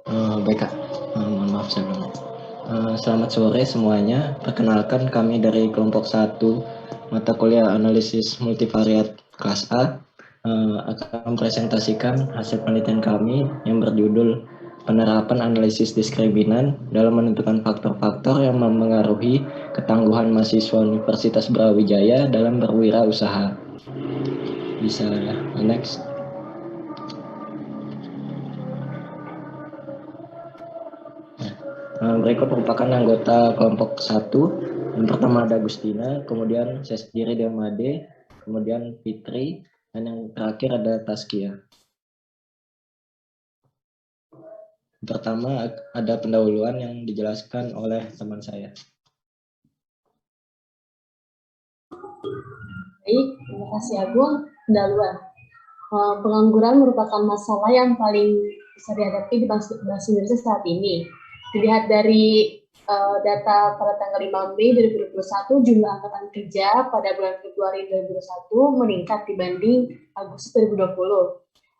Baik Kak, mohon maaf sebelumnya. Selamat sore semuanya. Perkenalkan kami dari kelompok 1 mata kuliah analisis multivariat kelas A akan mempresentasikan hasil penelitian kami yang berjudul penerapan analisis diskriminan dalam menentukan faktor-faktor yang memengaruhi ketangguhan mahasiswa Universitas Brawijaya dalam berwirausaha. Bisa next. Mereka merupakan anggota kelompok 1. Yang pertama ada Agustina, kemudian saya sendiri Demade, kemudian Fitri, dan yang terakhir ada Taskia. Pertama ada pendahuluan yang dijelaskan oleh teman saya. Baik, terima kasih Agung. Pendahuluan. Pengangguran merupakan masalah yang paling bisa dihadapi di bangsa Indonesia saat ini. Dilihat dari data pada tanggal 5 Mei 2021, jumlah angkatan kerja pada bulan Februari 2021 meningkat dibanding Agustus 2020.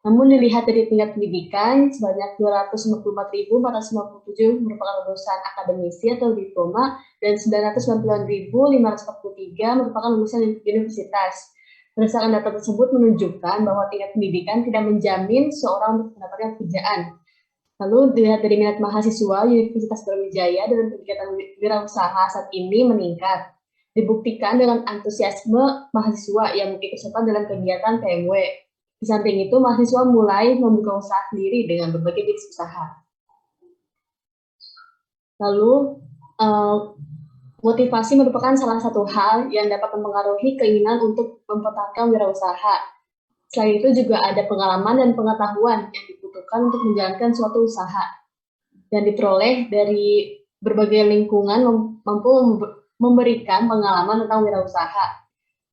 Namun dilihat dari tingkat pendidikan, sebanyak 254.457 merupakan lulusan akademisi atau diploma, dan 990.543 merupakan lulusan universitas. Berdasarkan data tersebut menunjukkan bahwa tingkat pendidikan tidak menjamin seorang untuk mendapatkan pekerjaan. Lalu dilihat dari minat mahasiswa Universitas Brawijaya dalam kegiatan wirausaha saat ini meningkat. Dibuktikan dengan antusiasme mahasiswa yang mengikuti peserta dalam kegiatan PMW. Di samping itu, mahasiswa mulai membuka usaha sendiri dengan berbagai jenis usaha. Lalu, motivasi merupakan salah satu hal yang dapat mempengaruhi keinginan untuk mempertahankan wirausaha. Selain itu juga ada pengalaman dan pengetahuan yang dibutuhkan untuk menjalankan suatu usaha. Dan diperoleh dari berbagai lingkungan mampu memberikan pengalaman tentang wirausaha.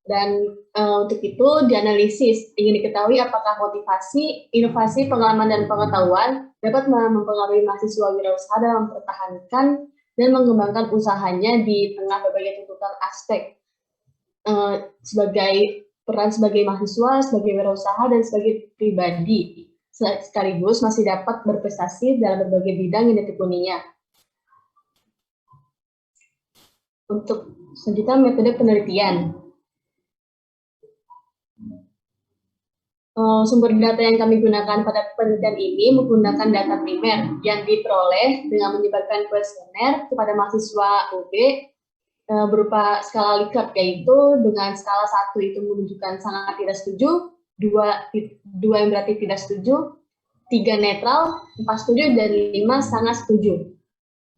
Dan untuk itu dianalisis, ingin diketahui apakah motivasi, inovasi, pengalaman, dan pengetahuan dapat mempengaruhi mahasiswa wirausaha dalam mempertahankan dan mengembangkan usahanya di tengah berbagai tuntutan aspek sebagai peran sebagai mahasiswa, sebagai wirausaha, dan sebagai pribadi, sekaligus masih dapat berprestasi dalam berbagai bidang yang ditekuninya. Untuk selanjutnya metode penelitian. Sumber data yang kami gunakan pada penelitian ini menggunakan data primer yang diperoleh dengan menyebarkan kuesioner kepada mahasiswa UB berupa skala Likert, yaitu dengan skala 1 itu menunjukkan sangat tidak setuju, 2 yang berarti tidak setuju, 3 netral, 4 setuju, dan 5 sangat setuju.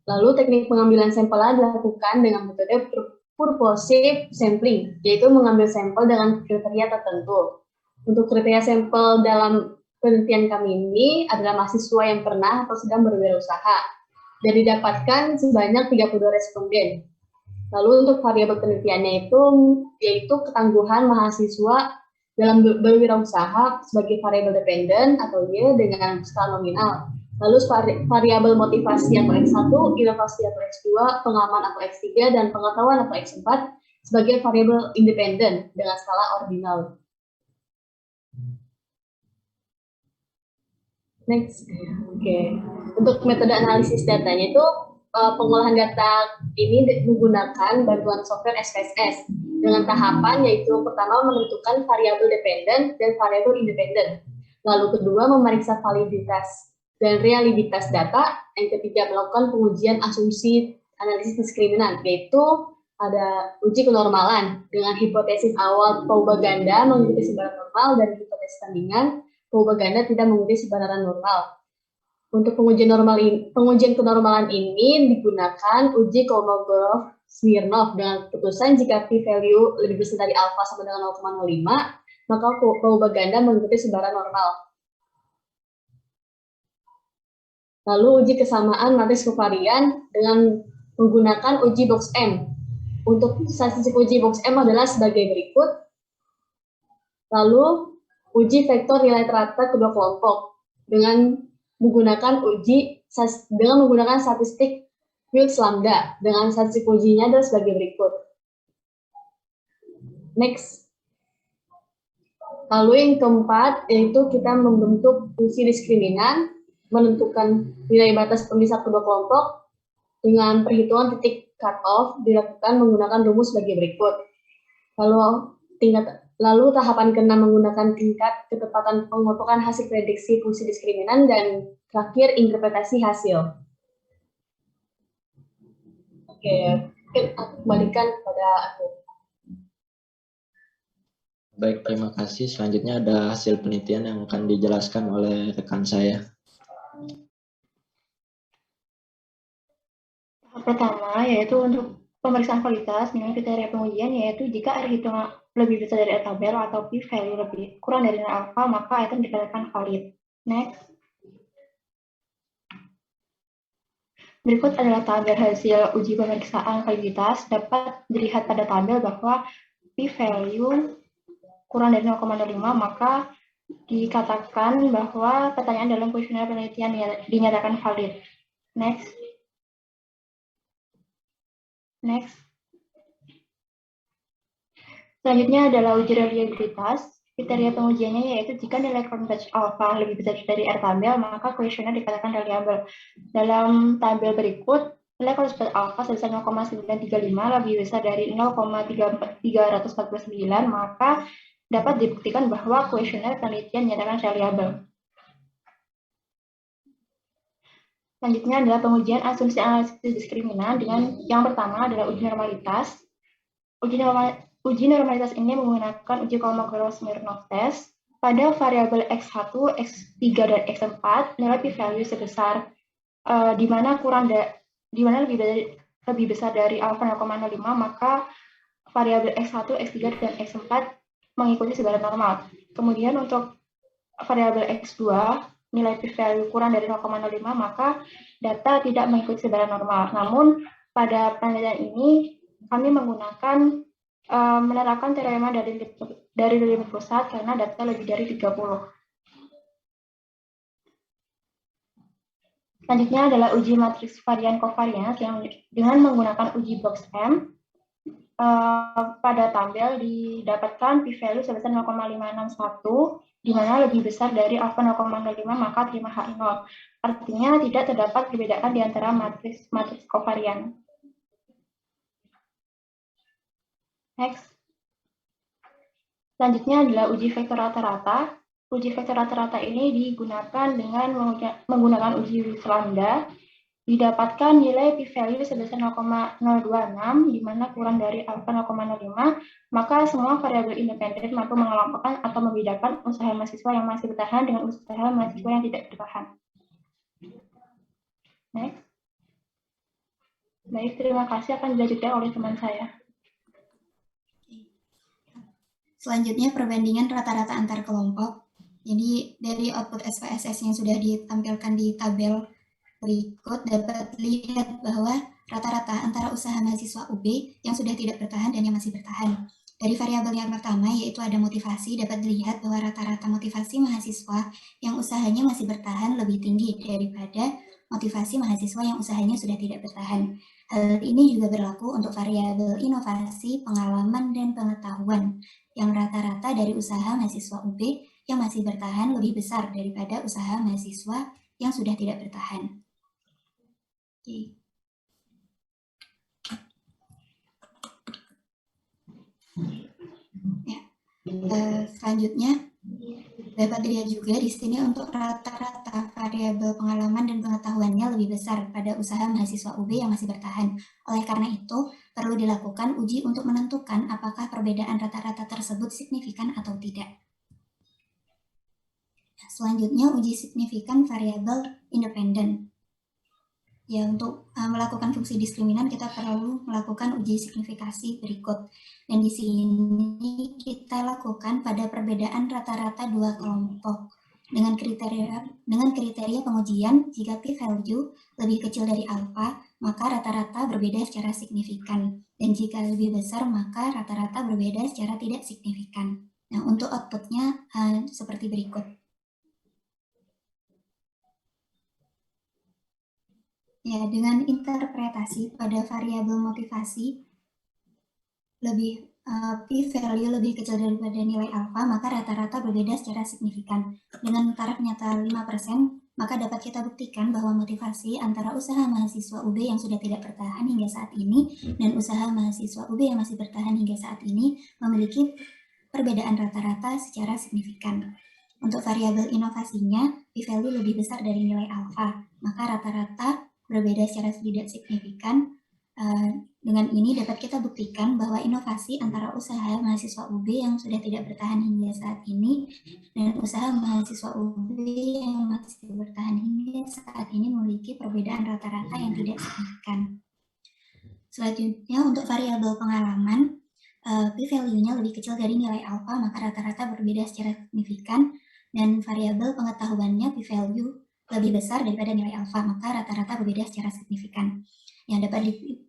Lalu teknik pengambilan sampel dilakukan dengan metode purposive sampling, yaitu mengambil sampel dengan kriteria tertentu. Untuk kriteria sampel dalam penelitian kami ini adalah mahasiswa yang pernah atau sedang berwirausaha, dan didapatkan sebanyak 32 responden. Lalu untuk variabel penelitiannya itu yaitu ketangguhan mahasiswa dalam berwirausaha sebagai variabel dependen atau Y dengan skala nominal. Lalu variabel motivasi atau X1, inovasi atau X2, pengalaman atau X3, dan pengetahuan atau X4 sebagai variabel independen dengan skala ordinal. Next. Oke. Untuk metode analisis datanya itu pengolahan data ini menggunakan bantuan software SPSS dengan tahapan yaitu pertama menentukan variabel dependen dan variabel independen. Lalu kedua memeriksa validitas dan realitas data. Yang ketiga melakukan pengujian asumsi analisis diskriminan, yaitu ada uji kenormalan dengan hipotesis awal Paubaganda mengikuti sebaran normal dan hipotesis tandingan Paubaganda tidak mengikuti sebaran normal. Untuk pengujian kenormalan ini digunakan uji Kolmogorov-Smirnov dengan keputusan jika p-value lebih besar dari alfa sama dengan 0,05, maka Paubaganda mengikuti sebaran normal. Lalu uji kesamaan matris kovarian dengan menggunakan uji box M. Untuk statistik uji box M adalah sebagai berikut. Lalu uji vektor nilai rata kedua kelompok dengan menggunakan statistik Wilks lambda dengan statistik ujinya adalah sebagai berikut. Next. Lalu yang keempat yaitu kita membentuk fungsi diskriminan menentukan nilai batas pemisah kedua kelompok dengan perhitungan titik cut-off dilakukan menggunakan rumus sebagai berikut. Lalu tahapan ke-6 menggunakan tingkat ketepatan pengelompokan hasil prediksi fungsi diskriminan, dan terakhir interpretasi hasil. Oke, mungkin aku kembalikan kepada aku. Baik, terima kasih. Selanjutnya ada hasil penelitian yang akan dijelaskan oleh rekan saya. Tahap pertama yaitu untuk pemeriksaan kualitas dengan kriteria pengujian, yaitu jika R hitungan lebih besar dari tabel atau p-value lebih kurang dari nilai alfa, maka item dikatakan valid. Next. Berikut adalah tabel hasil uji pemeriksaan validitas. Dapat dilihat pada tabel bahwa p-value kurang dari 0,05, maka dikatakan bahwa pertanyaan dalam kuesioner penelitian dinyatakan valid. Next. Next. Selanjutnya adalah uji reliabilitas. Kriteria pengujiannya yaitu jika nilai Cronbach alpha lebih besar dari R tabel, maka kuesioner dikatakan reliable. Dalam tabel berikut, nilai Cronbach alpha sebesar 0,935 lebih besar dari 0,349, maka dapat dibuktikan bahwa kuesioner penelitian dinyatakan reliable. Selanjutnya adalah pengujian asumsi analisis diskriminan. Dengan yang pertama adalah uji normalitas. Uji normalitas ini menggunakan uji Kolmogorov-Smirnov test. Pada variabel X1, X3, dan X4, nilai p-value sebesar di mana lebih besar dari alfa 0,05, maka variabel X1, X3, dan X4 mengikuti sebaran normal. Kemudian untuk variabel X2, nilai p-value kurang dari 0,05, maka data tidak mengikuti sebaran normal. Namun pada penelitian ini kami menggunakan menerapkan teorema dari limit pusat karena data lebih dari 30. Selanjutnya adalah uji matriks varian covariance yang dengan menggunakan uji box M. Pada tabel didapatkan p-value sebesar 0,561, di mana lebih besar dari alfa 0,05, maka terima H0. Artinya tidak terdapat perbedaan di antara matriks covarian. Next. Selanjutnya adalah uji vektor rata-rata. Uji vektor rata-rata ini digunakan dengan menggunakan uji Wilks lambda. Didapatkan nilai p-value sebesar 0,026, di mana kurang dari alfa 0,05, maka semua variabel independen mampu mengelompokkan atau membedakan usaha mahasiswa yang masih bertahan dengan usaha mahasiswa yang tidak bertahan. Next. Baik, terima kasih, akan dilanjutkan oleh teman saya. Selanjutnya perbandingan rata-rata antar kelompok. Jadi dari output SPSS yang sudah ditampilkan di tabel berikut dapat lihat bahwa rata-rata antara usaha mahasiswa UB yang sudah tidak bertahan dan yang masih bertahan. Dari variabel yang pertama yaitu ada motivasi, dapat dilihat bahwa rata-rata motivasi mahasiswa yang usahanya masih bertahan lebih tinggi daripada motivasi mahasiswa yang usahanya sudah tidak bertahan. Hal ini juga berlaku untuk variabel inovasi, pengalaman, dan pengetahuan yang rata-rata dari usaha mahasiswa UB yang masih bertahan lebih besar daripada usaha mahasiswa yang sudah tidak bertahan. Oke. Ya. Selanjutnya dapat dilihat juga di sini untuk rata-rata variabel pengalaman dan pengetahuannya lebih besar pada usaha mahasiswa UB yang masih bertahan. Oleh karena itu, perlu dilakukan uji untuk menentukan apakah perbedaan rata-rata tersebut signifikan atau tidak. Selanjutnya, uji signifikan variabel independen. Ya, untuk melakukan fungsi diskriminan kita perlu melakukan uji signifikasi berikut. Dan di sini kita lakukan pada perbedaan rata-rata dua kelompok. Dengan kriteria pengujian, jika p-value lebih kecil dari alfa, maka rata-rata berbeda secara signifikan. Dan jika lebih besar, maka rata-rata berbeda secara tidak signifikan. Nah, untuk outputnya seperti berikut. Ya, dengan interpretasi pada variabel motivasi, p-value lebih kecil daripada nilai alfa, maka rata-rata berbeda secara signifikan. Dengan taraf nyata 5%, maka dapat kita buktikan bahwa motivasi antara usaha mahasiswa UB yang sudah tidak bertahan hingga saat ini dan usaha mahasiswa UB yang masih bertahan hingga saat ini memiliki perbedaan rata-rata secara signifikan. Untuk variabel inovasinya, p-value lebih besar dari nilai alfa, maka rata-rata berbeda secara tidak signifikan. Dengan ini dapat kita buktikan bahwa inovasi antara usaha mahasiswa UB yang sudah tidak bertahan hingga saat ini dan usaha mahasiswa UB yang masih bertahan hingga saat ini memiliki perbedaan rata-rata yang tidak signifikan. Selanjutnya untuk variabel pengalaman, p-value-nya lebih kecil dari nilai alfa, maka rata-rata berbeda secara signifikan, dan variabel pengetahuannya p-value lebih besar daripada nilai alfa, maka rata-rata berbeda secara signifikan. Yang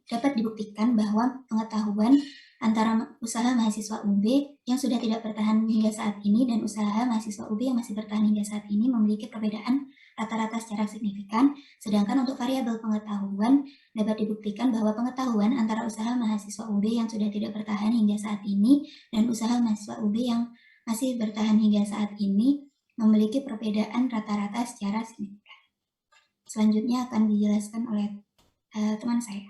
dapat dibuktikan bahwa pengetahuan antara usaha mahasiswa UB yang sudah tidak bertahan hingga saat ini dan usaha mahasiswa UB yang masih bertahan hingga saat ini memiliki perbedaan rata-rata secara signifikan, sedangkan untuk variabel pengetahuan dapat dibuktikan bahwa pengetahuan antara usaha mahasiswa UB yang sudah tidak bertahan hingga saat ini dan usaha mahasiswa UB yang masih bertahan hingga saat ini memiliki perbedaan rata-rata secara signifikan. Selanjutnya akan dijelaskan oleh teman saya.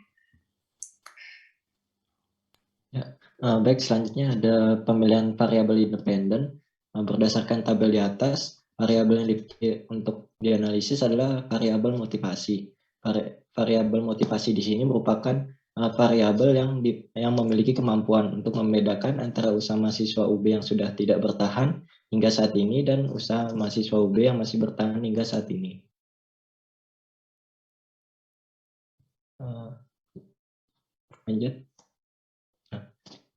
Ya, baik, selanjutnya ada pemilihan variabel independen. Berdasarkan tabel di atas, variabel yang untuk dianalisis adalah variabel motivasi. Variabel motivasi di sini merupakan variabel yang memiliki kemampuan untuk membedakan antara usaha mahasiswa UB yang sudah tidak bertahan hingga saat ini dan usaha mahasiswa UB yang masih bertahan hingga saat ini. Lanjut.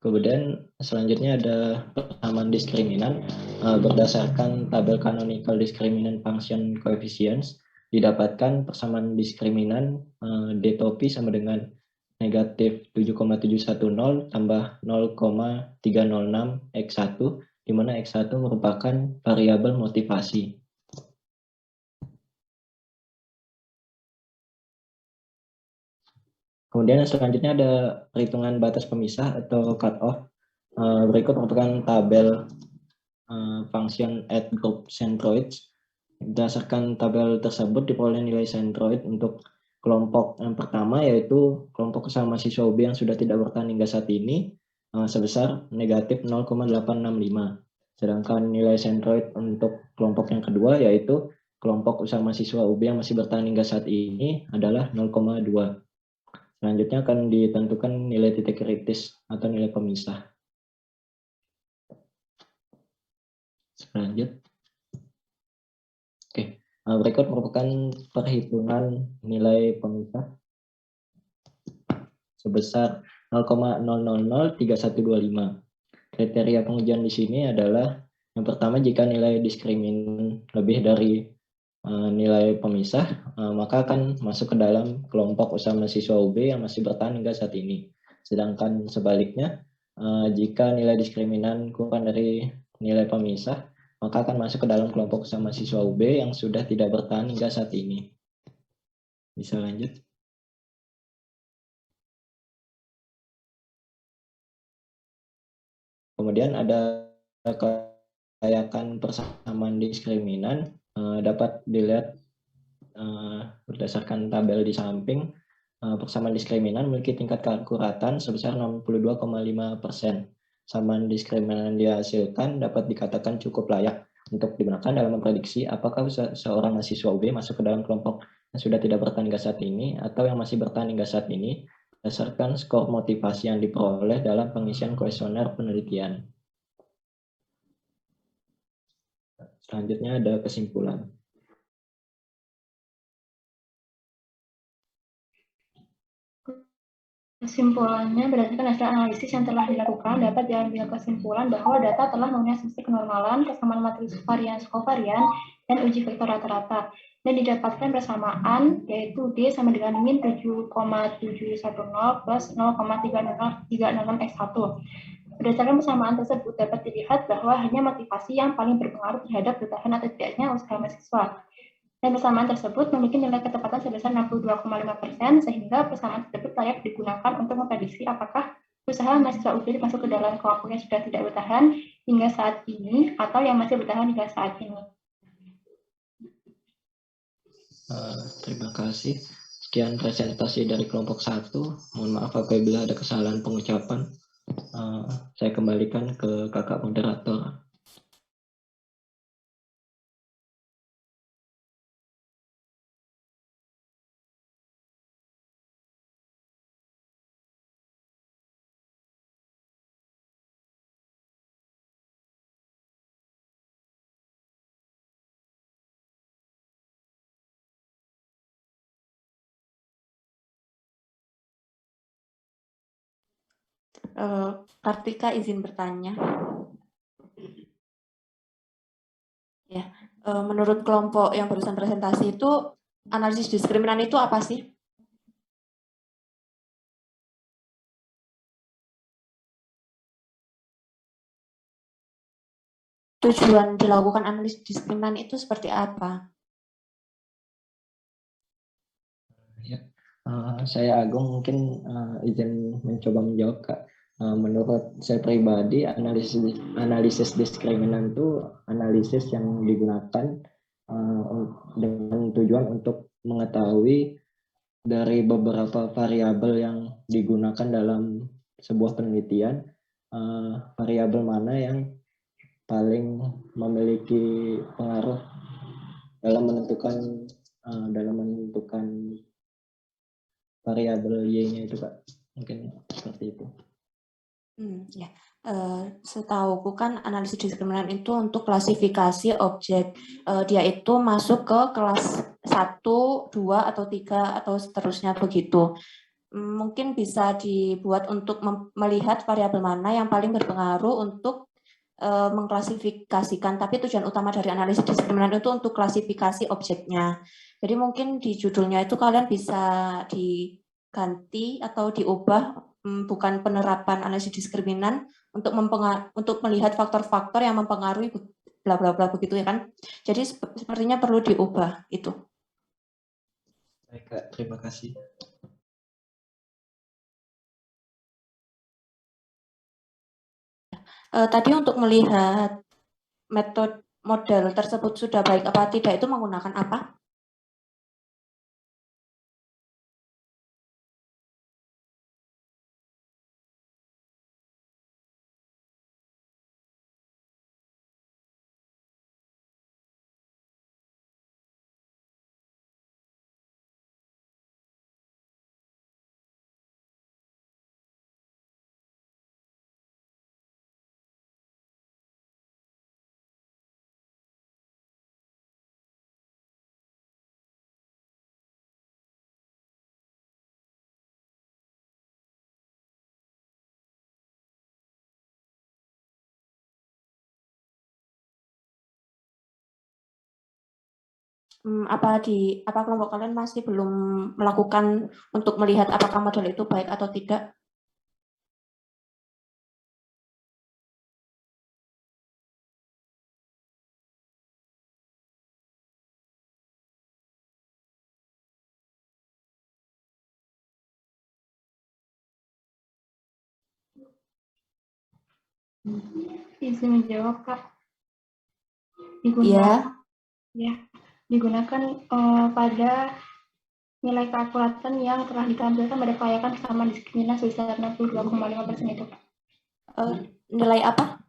Kemudian selanjutnya ada persamaan diskriminan. Berdasarkan tabel canonical discriminant function coefficients, didapatkan persamaan diskriminan D topi sama dengan negatif 7,710 tambah 0,306 X1, di mana X1 merupakan variabel motivasi. Kemudian selanjutnya ada perhitungan batas pemisah atau cut-off. Berikut merupakan tabel function at group centroids. Berdasarkan tabel tersebut diperoleh nilai centroid untuk kelompok yang pertama, yaitu kelompok usaha mahasiswa UB yang sudah tidak bertahan hingga saat ini sebesar negatif 0,865. Sedangkan nilai centroid untuk kelompok yang kedua, yaitu kelompok usaha mahasiswa UB yang masih bertahan hingga saat ini adalah 0,2. Selanjutnya akan ditentukan nilai titik kritis atau nilai pemisah. Selanjutnya. Oke, berikut merupakan perhitungan nilai pemisah sebesar 0,0003125. Kriteria pengujian di sini adalah yang pertama, jika nilai diskriminan lebih dari nilai pemisah, maka akan masuk ke dalam kelompok usaha mahasiswa UB yang masih bertahan hingga saat ini. Sedangkan sebaliknya, jika nilai diskriminan kurang dari nilai pemisah, maka akan masuk ke dalam kelompok usaha mahasiswa UB yang sudah tidak bertahan hingga saat ini. Bisa lanjut. Kemudian ada kelayakan persamaan diskriminan. Dapat dilihat berdasarkan tabel di samping, persamaan diskriminan memiliki tingkat keakuratan sebesar 62,5%. Persamaan diskriminan yang dihasilkan dapat dikatakan cukup layak untuk digunakan dalam memprediksi apakah seorang mahasiswa UB masuk ke dalam kelompok yang sudah tidak bertahan hingga saat ini atau yang masih bertahan hingga saat ini berdasarkan skor motivasi yang diperoleh dalam pengisian kuesioner penelitian. Selanjutnya ada kesimpulan. Kesimpulannya, berdasarkan hasil analisis yang telah dilakukan, dapat diambil kesimpulan bahwa data telah memenuhi asumsi kenormalan, kesamaan matriks varian kovarian, dan uji vektor rata-rata. Dan didapatkan persamaan, yaitu D sama dengan min 7,710 plus 0,306 X1. Berdasarkan persamaan tersebut, dapat dilihat bahwa hanya motivasi yang paling berpengaruh terhadap bertahan atau tidaknya usaha mahasiswa. Dan persamaan tersebut memiliki nilai ketepatan sebesar 62,5%, sehingga persamaan tersebut layak digunakan untuk memprediksi apakah usaha mahasiswa UB masuk ke dalam kelompok yang sudah tidak bertahan hingga saat ini atau yang masih bertahan hingga saat ini. Terima kasih. Sekian presentasi dari kelompok 1. Mohon maaf apabila ada kesalahan pengucapan. Saya kembalikan ke kakak moderator. Kartika izin bertanya. Ya, menurut kelompok yang barusan presentasi itu, analisis diskriminan itu apa sih? Tujuan dilakukan analisis diskriminan itu seperti apa? Ya, saya Agung mungkin izin mencoba menjawab, Kak. Menurut saya pribadi, analisis diskriminan itu analisis yang digunakan dengan tujuan untuk mengetahui dari beberapa variabel yang digunakan dalam sebuah penelitian, variabel mana yang paling memiliki pengaruh dalam menentukan variabel Y-nya itu, Kak. Mungkin seperti itu. Ya. Setahuku kan analisis diskriminan itu untuk klasifikasi objek. Dia itu masuk ke kelas 1, 2, atau 3, atau seterusnya begitu. Mungkin bisa dibuat untuk melihat variabel mana yang paling berpengaruh untuk mengklasifikasikan, tapi tujuan utama dari analisis diskriminan itu untuk klasifikasi objeknya. Jadi mungkin di judulnya itu kalian bisa diganti atau diubah, bukan penerapan analisis diskriminan untuk melihat faktor-faktor yang mempengaruhi bla bla bla begitu ya kan. Jadi sepertinya perlu diubah itu. Baik, Kak, terima kasih. Tadi untuk melihat metode model tersebut sudah baik apa tidak itu menggunakan apa? Apa kelompok kalian masih belum melakukan untuk melihat apakah model itu baik atau tidak? Izin menjawab, Kak. Digunakan pada nilai keakuratan yang telah ditampilkan pada kelayakan sama diskriminan sebesar 62,5% itu. Nilai apa?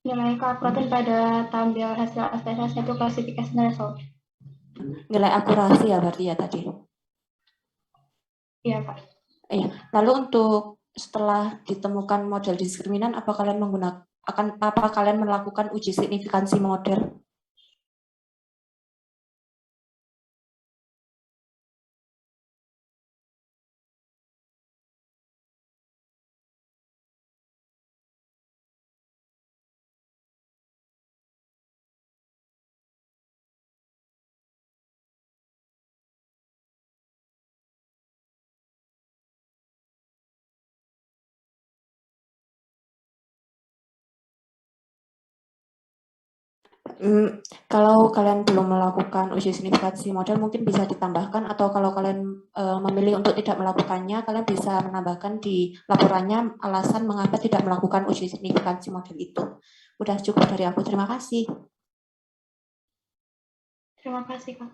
Nilai keakuratan pada tampil hasil SPSS itu klasifikasi result. Nilai akurasi ya berarti ya tadi? Iya, Pak. Lalu untuk setelah ditemukan model diskriminan, apa kalian melakukan uji signifikansi model? Kalau kalian belum melakukan uji signifikansi model, mungkin bisa ditambahkan, atau kalau kalian memilih untuk tidak melakukannya, kalian bisa menambahkan di laporannya alasan mengapa tidak melakukan uji signifikansi model itu. Udah cukup dari aku, terima kasih. Terima kasih, Kak.